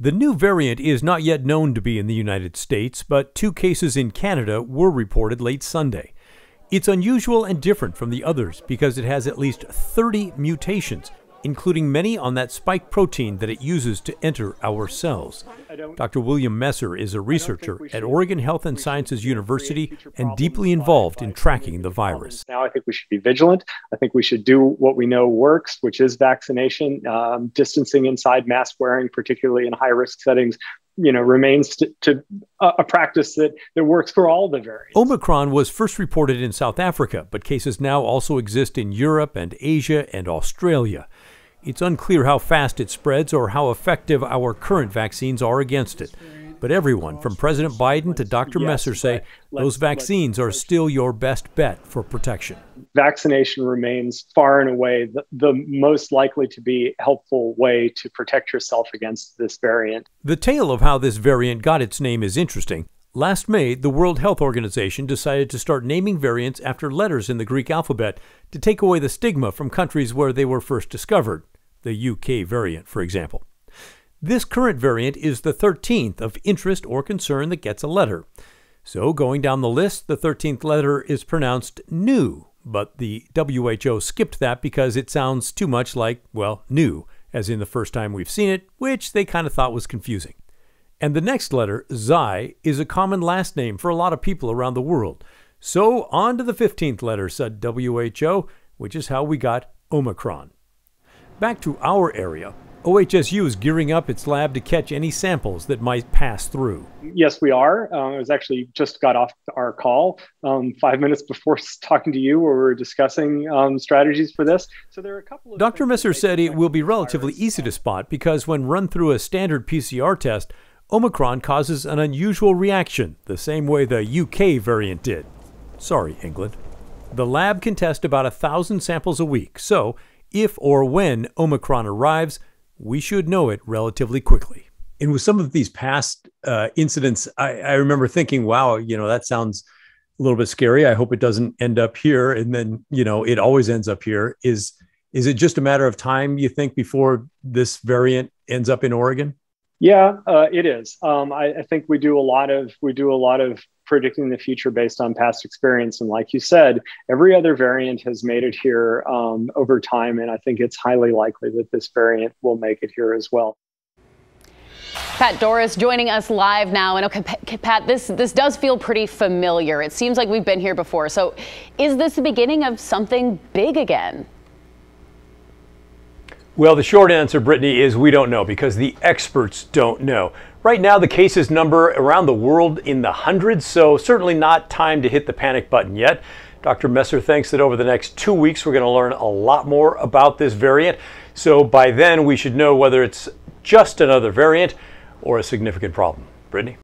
The new variant is not yet known to be in the United States, but 2 cases in Canada were reported late Sunday. It's unusual and different from the others because it has at least 30 mutations, including many on that spike protein that it uses to enter our cells. Dr. William Messer is a researcher at Oregon Health and Sciences University and deeply involved in tracking the virus. Now I think we should be vigilant. I think we should do what we know works, which is vaccination, distancing inside, mask wearing, particularly in high-risk settings, remains a practice that works for all the variants. Omicron was first reported in South Africa, but cases now also exist in Europe and Asia and Australia. It's unclear how fast it spreads or how effective our current vaccines are against it. But everyone, from President Biden to Dr. Messer, say those vaccines are still your best bet for protection. Vaccination remains far and away the most likely to be helpful way to protect yourself against this variant. The tale of how this variant got its name is interesting. Last May, the World Health Organization decided to start naming variants after letters in the Greek alphabet to take away the stigma from countries where they were first discovered. The UK variant, for example. This current variant is the 13th of interest or concern that gets a letter. So going down the list, the 13th letter is pronounced new, but the WHO skipped that because it sounds too much like, well, new, as in the first time we've seen it, which they kind of thought was confusing. And the next letter, Xi, is a common last name for a lot of people around the world. So on to the 15th letter, said WHO, which is how we got Omicron. Back to our area, OHSU is gearing up its lab to catch any samples that might pass through. Yes, we are. I was actually just got off our call 5 minutes before talking to you, where we were discussing strategies for this. So there are a couple of Dr. Messer said it will be relatively easy to spot because when run through a standard PCR test, Omicron causes an unusual reaction, the same way the UK variant did. Sorry, England. The lab can test about 1,000 samples a week, so if or when Omicron arrives, we should know it relatively quickly. And with some of these past incidents, I remember thinking, wow, that sounds a little bit scary. I hope it doesn't end up here. And then, it always ends up here. Is it just a matter of time, you think, before this variant ends up in Oregon? Yeah, it is. I think we do a lot of predicting the future based on past experience. And like you said, every other variant has made it here over time. And I think it's highly likely that this variant will make it here as well. Pat Doris joining us live now. And okay, Pat, this does feel pretty familiar. It seems like we've been here before. So is this the beginning of something big again? Well, the short answer, Brittany, is we don't know because the experts don't know. Right now, the cases number around the world in the hundreds, so certainly not time to hit the panic button yet. Dr. Messer thinks that over the next 2 weeks, we're going to learn a lot more about this variant. So by then, we should know whether it's just another variant or a significant problem. Brittany?